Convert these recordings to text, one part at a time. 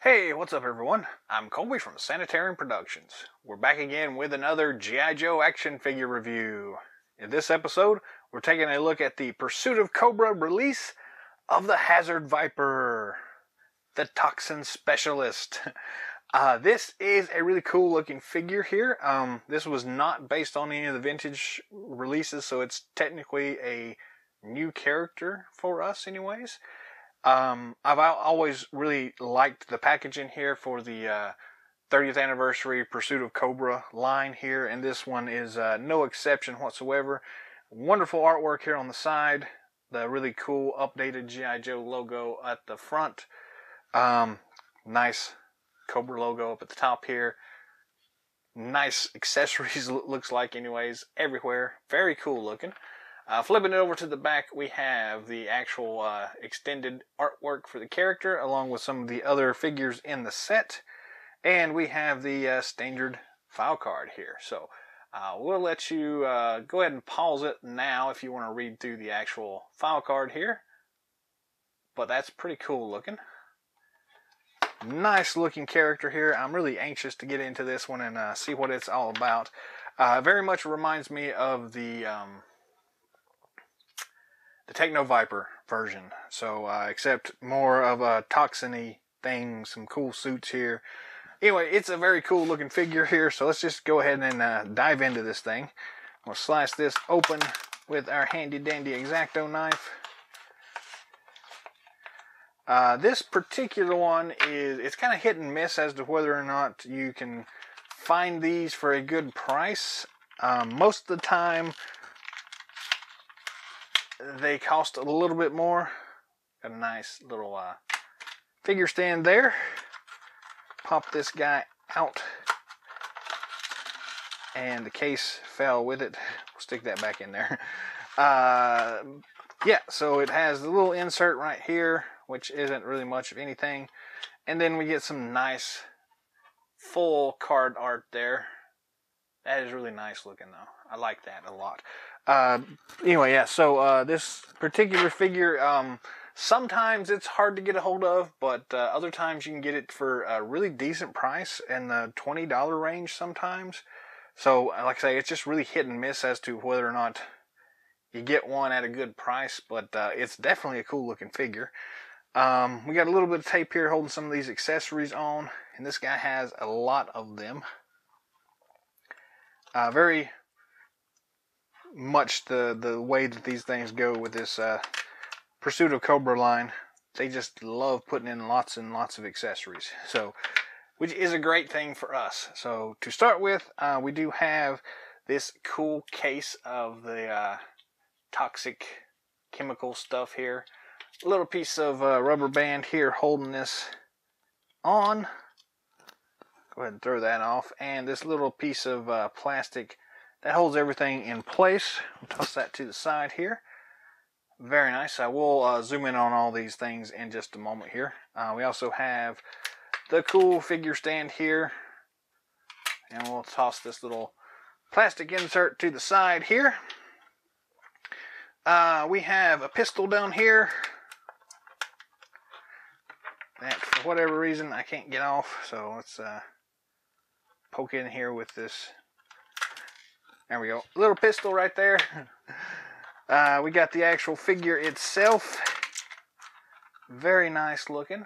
Hey, what's up everyone? I'm Colby from Sanitarium Productions. We're back again with another G.I. Joe action figure review. In this episode, we're taking a look at the Pursuit of Cobra release of the Hazard Viper, the Toxin Specialist. This is a really cool looking figure here. This was not based on any of the vintage releases, so it's technically a new character for us anyways. I've always really liked the packaging here for the 30th anniversary Pursuit of Cobra line here, and this one is no exception whatsoever. Wonderful artwork here on the side, the really cool updated G.I. Joe logo at the front, nice Cobra logo up at the top here, nice accessories looks like anyways everywhere, very cool looking. Flipping it over to the back, we have the actual extended artwork for the character, along with some of the other figures in the set. And we have the standard file card here. So we'll let you go ahead and pause it now if you want to read through the actual file card here. But that's pretty cool looking. Nice looking character here. I'm really anxious to get into this one and see what it's all about. Very much reminds me of the Techno Viper version, so except more of a toxin-y thing, some cool suits here. Anyway, it's a very cool looking figure here, so let's just go ahead and dive into this thing. We'll slice this open with our handy dandy X-Acto knife. This particular one it's kind of hit and miss as to whether or not you can find these for a good price. Most of the time they cost a little bit more. Got a nice little figure stand there. Pop this guy out. And the case fell with it. We'll stick that back in there. Yeah, so it has the little insert right here, which isn't really much of anything. And then we get some nice full card art there. That is really nice looking though. I like that a lot. Anyway, yeah, so this particular figure, sometimes it's hard to get a hold of, but other times you can get it for a really decent price in the $20 range sometimes. So, like I say, it's just really hit and miss as to whether or not you get one at a good price, but it's definitely a cool looking figure. We got a little bit of tape here holding some of these accessories on, and this guy has a lot of them. Very much the way that these things go with this Pursuit of Cobra line. They just love putting in lots and lots of accessories, so which is a great thing for us. So to start with, we do have this cool case of the toxic chemical stuff here. A little piece of rubber band here holding this on. Go ahead and throw that off. And this little piece of plastic that holds everything in place. We'll toss that to the side here. Very nice. I will zoom in on all these things in just a moment here. We also have the cool figure stand here. And we'll toss this little plastic insert to the side here. We have a pistol down here that for whatever reason I can't get off. So let's poke in here with this. There we go. A little pistol right there. We got the actual figure itself. Very nice looking.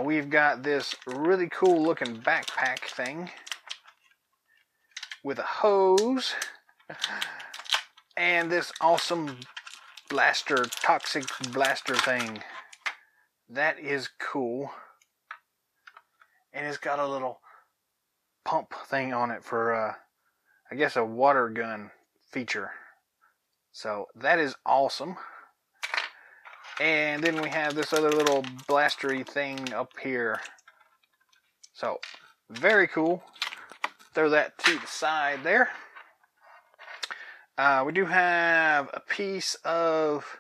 We've got this really cool looking backpack thing with a hose. And this awesome blaster, toxic blaster thing. That is cool. And it's got a little pump thing on it for I guess a water gun feature. So that is awesome. And then we have this other little blastery thing up here. So very cool. Throw that to the side there. We do have a piece of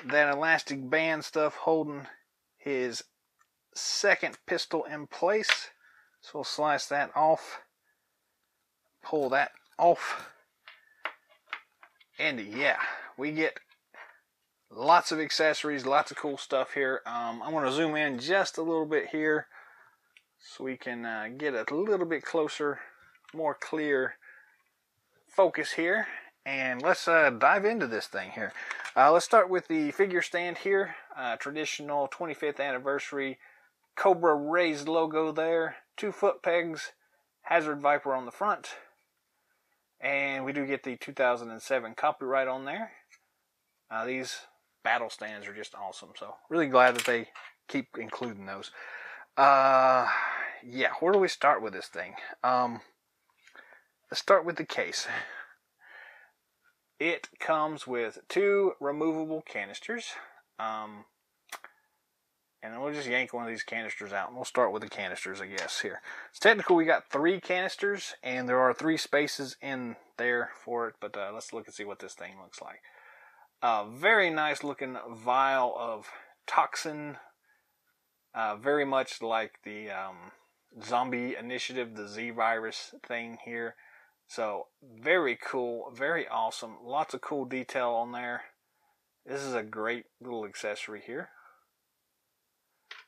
that elastic band stuff holding his second pistol in place. So we'll slice that off. Pull that off. And yeah, we get Lots of accessories, lots of cool stuff here. I'm going to zoom in just a little bit here so we can get a little bit closer, more clear focus here. And let's dive into this thing here. Let's start with the figure stand here. Traditional 25th anniversary Cobra raised logo there. 2 foot pegs, Hazard Viper on the front. And we do get the 2007 copyright on there. These battle stands are just awesome. So really glad that they keep including those. Yeah, where do we start with this thing? Let's start with the case. It comes with 2 removable canisters. And then we'll just yank one of these canisters out. And we'll start with the canisters, I guess, here. It's technical, we got 3 canisters. And there are 3 spaces in there for it. But let's look and see what this thing looks like. Very nice looking vial of toxin. Very much like the zombie initiative, the Z virus thing here. So very cool, very awesome. Lots of cool detail on there. This is a great little accessory here.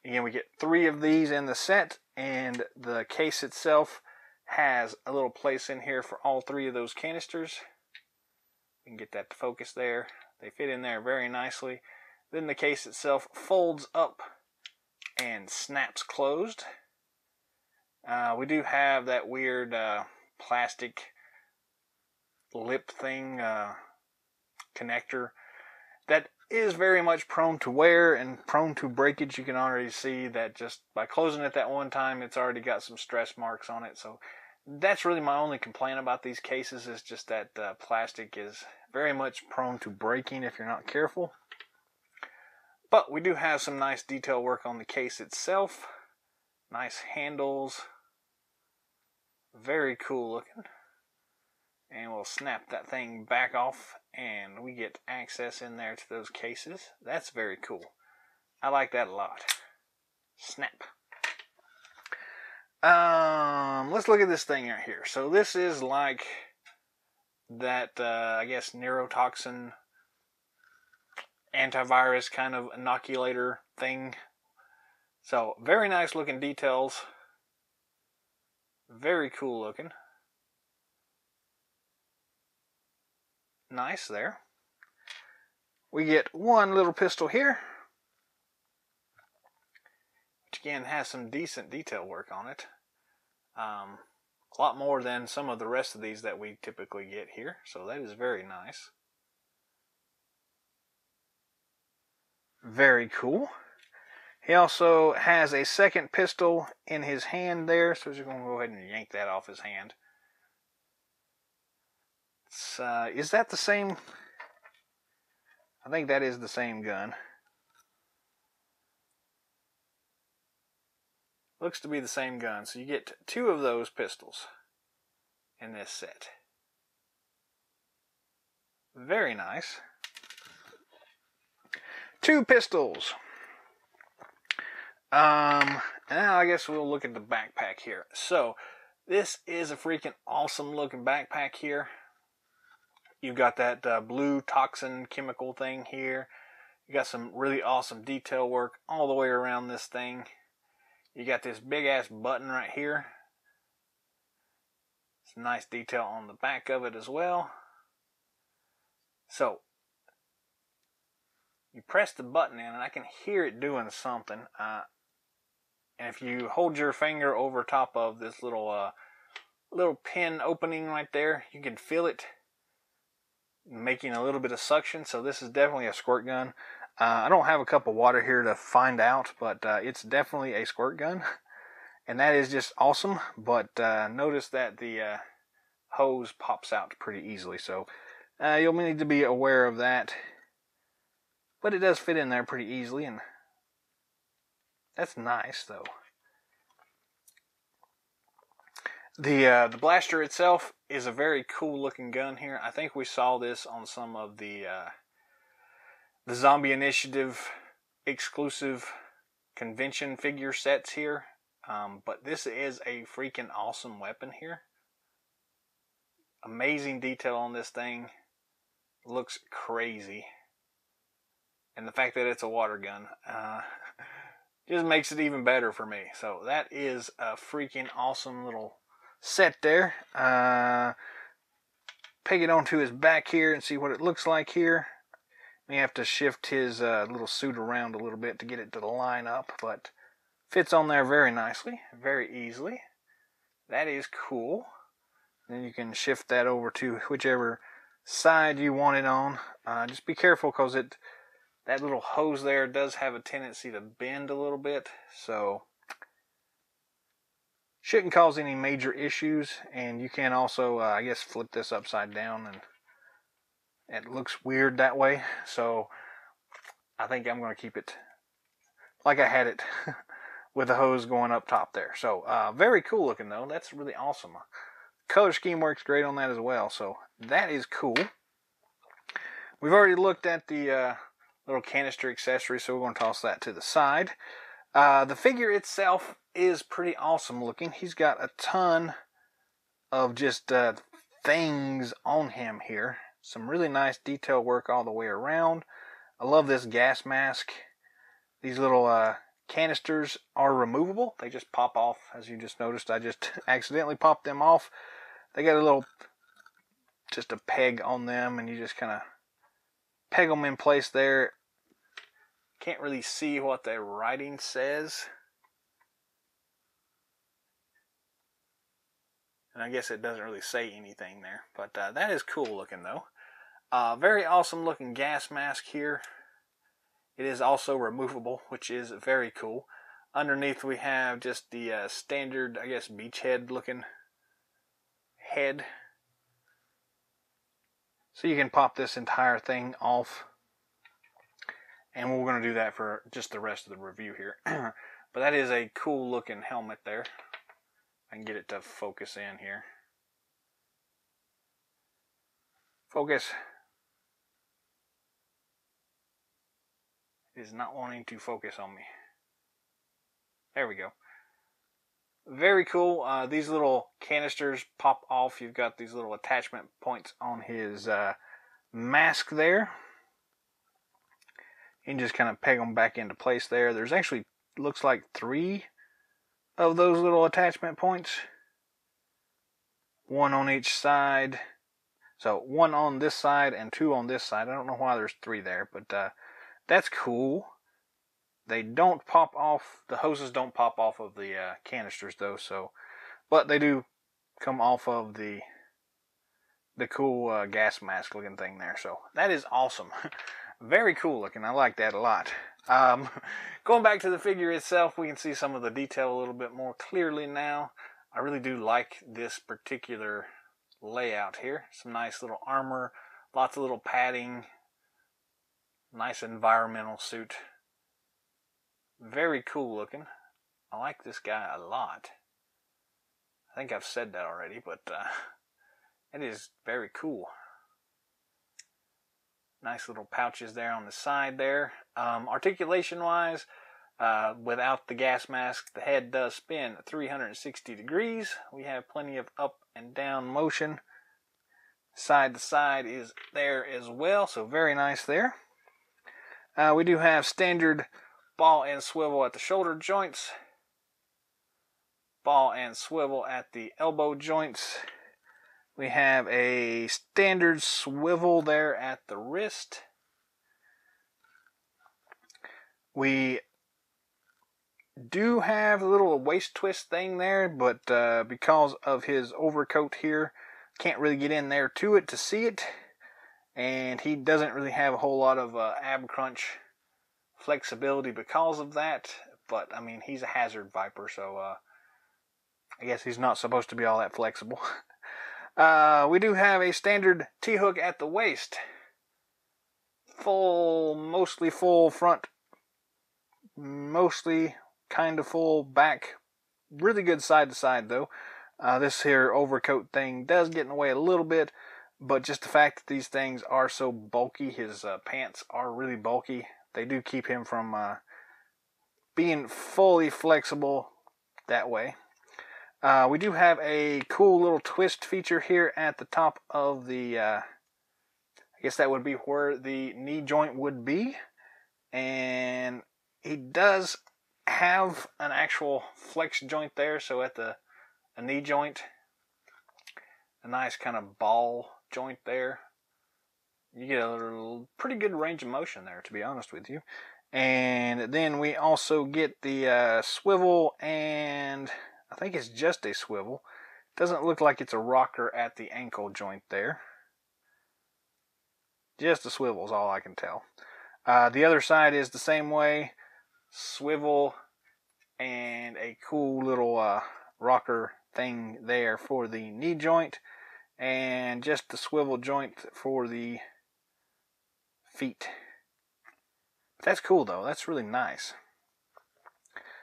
Again, we get 3 of these in the set, and the case itself has a little place in here for all 3 of those canisters. You can get that to focus there. They fit in there very nicely. Then the case itself folds up and snaps closed. We do have that weird plastic lip thing connector that is very much prone to wear and prone to breakage. You can already see that just by closing it that one time, it's already got some stress marks on it. So that's really my only complaint about these cases, is just that plastic is very much prone to breaking if you're not careful. But we do have some nice detail work on the case itself. Nice handles. Very cool looking. And we'll snap that thing back off and we get access in there to those cases. That's very cool. I like that a lot. Snap. Let's look at this thing right here. So this is like that, I guess, neurotoxin antivirus kind of inoculator thing. So very nice looking details. Very cool looking. Nice there. We get one little pistol here, which again has some decent detail work on it. A lot more than some of the rest of these that we typically get here, so that is very nice. Very cool. He also has a second pistol in his hand there, so we're going to go ahead and yank that off his hand. Is that the same? I think that is the same gun. Looks to be the same gun. So you get 2 of those pistols in this set. Very nice. 2 pistols. Now I guess we'll look at the backpack here. So this is a freaking awesome looking backpack here. You've got that blue toxin chemical thing here. You got some really awesome detail work all the way around this thing. You got this big ass button right here. Some nice detail on the back of it as well. So you press the button in and I can hear it doing something. And if you hold your finger over top of this little pin opening right there, you can feel it making a little bit of suction. So this is definitely a squirt gun. I don't have a cup of water here to find out, but it's definitely a squirt gun, and that is just awesome. But notice that the hose pops out pretty easily, so you'll need to be aware of that. But it does fit in there pretty easily, and that's nice though. The blaster itself is a very cool looking gun here. I think we saw this on some of the Zombie Initiative exclusive convention figure sets here. But this is a freaking awesome weapon here. Amazing detail on this thing. Looks crazy. and the fact that it's a water gun just makes it even better for me. So that is a freaking awesome little set there. Peg it onto his back here and see what it looks like here. We have to shift his little suit around a little bit to get it to line up, but fits on there very nicely, very easily. That is cool. Then you can shift that over to whichever side you want it on. Just be careful because that little hose there does have a tendency to bend a little bit, so shouldn't cause any major issues. And you can also, I guess, flip this upside down, and it looks weird that way. So I think I'm going to keep it like I had it with the hose going up top there. So very cool looking though. That's really awesome. Color scheme works great on that as well. So that is cool. We've already looked at the little canister accessory, so we're going to toss that to the side. The figure itself is pretty awesome looking. He's got a ton of just things on him here. Some really nice detail work all the way around. I love this gas mask. These little canisters are removable. They just pop off, as you just noticed. I just accidentally popped them off. They got a little, just a peg on them, and you just kind of peg them in place there. Can't really see what the writing says. And I guess it doesn't really say anything there. But that is cool looking though. Very awesome looking gas mask here. It is also removable, which is very cool. Underneath we have just the standard, I guess, beachhead looking head. So you can pop this entire thing off. And we're going to do that for just the rest of the review here. But that is a cool looking helmet there. I can get it to focus in here. Focus. It is not wanting to focus on me. There we go. Very cool. These little canisters pop off. You've got these little attachment points on his mask there. You can just kind of peg them back into place there. There's actually, looks like 3 of those little attachment points. 1 on each side. So 1 on this side and 2 on this side. I don't know why there's 3 there, but that's cool. They don't pop off, the hoses don't pop off of the canisters though, so, but they do come off of the cool gas mask looking thing there. So that is awesome. Very cool looking. I like that a lot. Going back to the figure itself, we can see some of the detail a little bit more clearly now. I really do like this particular layout here. Some nice little armor, lots of little padding, nice environmental suit. Very cool looking. I like this guy a lot. I think I've said that already, but it is very cool. Nice little pouches there on the side there. Articulation wise, without the gas mask, the head does spin 360 degrees. We have plenty of up and down motion. Side to side is there as well, so very nice there. We do have standard ball and swivel at the shoulder joints. Ball and swivel at the elbow joints. We have a standard swivel there at the wrist. We do have a little waist twist thing there, but because of his overcoat here, can't really get in there to it to see it. And he doesn't really have a whole lot of ab crunch flexibility because of that. But, I mean, he's a hazard viper, so I guess he's not supposed to be all that flexible. We do have a standard T-hook at the waist. Full, mostly full front, mostly kind of full back. Really good side to side though. This here overcoat thing does get in the way a little bit, but just the fact that these things are so bulky, his pants are really bulky, they do keep him from being fully flexible that way. We do have a cool little twist feature here at the top of the, I guess that would be where the knee joint would be. And he does have an actual flex joint there, so at a knee joint, a nice kind of ball joint there. You get a pretty good range of motion there, to be honest with you. And then we also get the swivel, and I think it's just a swivel. Doesn't look like it's a rocker at the ankle joint there. Just a swivel is all I can tell. The other side is the same way. Swivel and a cool little rocker thing there for the knee joint. And just the swivel joint for the feet. That's cool though. That's really nice.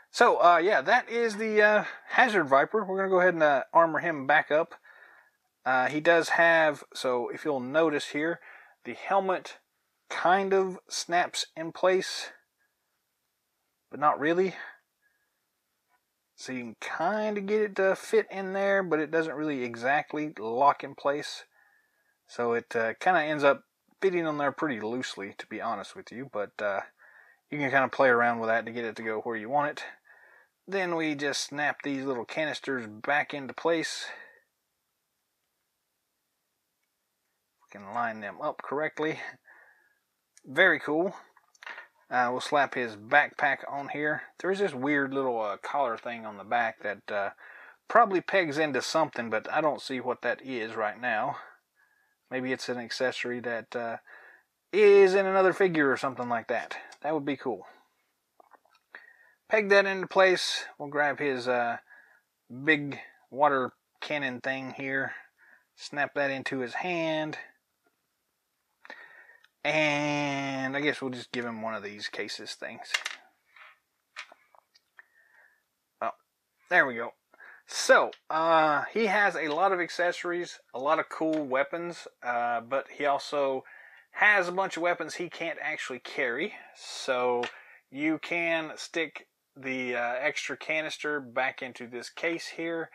So, yeah, that is the Hazard Viper. We're going to go ahead and armor him back up. He does have, so if you'll notice here, the helmet kind of snaps in place, but not really. So you can kind of get it to fit in there, but it doesn't really exactly lock in place. So it kind of ends up fitting on there pretty loosely, to be honest with you. But you can kind of play around with that to get it to go where you want it. Then we just snap these little canisters back into place. We can line them up correctly. Very cool. We'll slap his backpack on here. There's this weird little collar thing on the back that probably pegs into something, but I don't see what that is right now. Maybe it's an accessory that is in another figure or something like that. That would be cool. Peg that into place. We'll grab his big water cannon thing here. Snap that into his hand. And I guess we'll just give him one of these cases things. Oh, there we go. So, he has a lot of accessories, a lot of cool weapons, but he also has a bunch of weapons he can't actually carry. So, you can stick the extra canister back into this case here,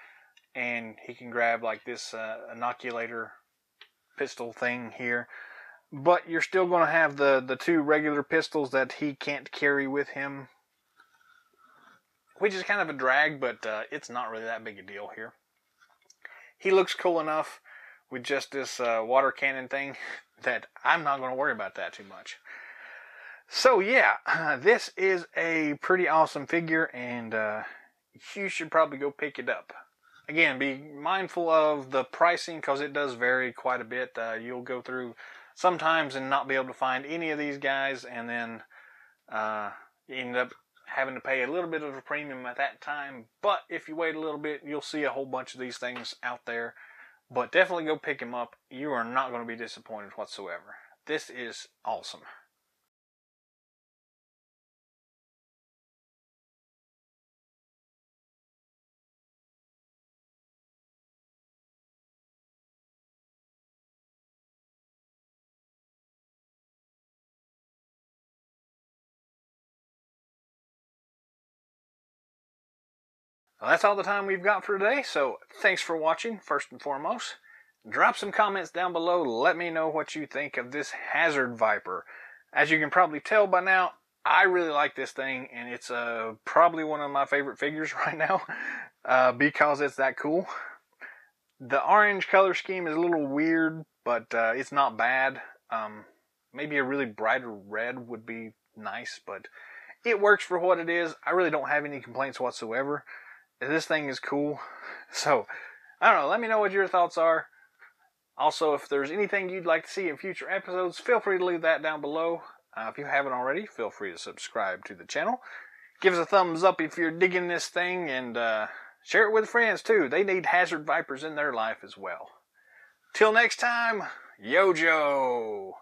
and he can grab like this inoculator pistol thing here. But you're still going to have the two regular pistols that he can't carry with him, which is kind of a drag, but it's not really that big a deal here. He looks cool enough with just this water cannon thing that I'm not going to worry about that too much. So yeah, this is a pretty awesome figure, and you should probably go pick it up. Again, be mindful of the pricing because it does vary quite a bit. You'll go through sometimes and not be able to find any of these guys, and then you end up having to pay a little bit of a premium at that time. But if you wait a little bit, you'll see a whole bunch of these things out there. But definitely go pick them up. You are not going to be disappointed whatsoever. This is awesome. Well, that's all the time we've got for today, so thanks for watching, first and foremost. Drop some comments down below, let me know what you think of this Hazard Viper. As you can probably tell by now, I really like this thing, and it's probably one of my favorite figures right now, because it's that cool. The orange color scheme is a little weird, but it's not bad. Maybe a really brighter red would be nice, but it works for what it is. I really don't have any complaints whatsoever. This thing is cool. So, I don't know. Let me know what your thoughts are. Also, if there's anything you'd like to see in future episodes, feel free to leave that down below. If you haven't already, feel free to subscribe to the channel. Give us a thumbs up if you're digging this thing, and share it with friends too. They need Hazard Vipers in their life as well. Till next time, Yo-Joe!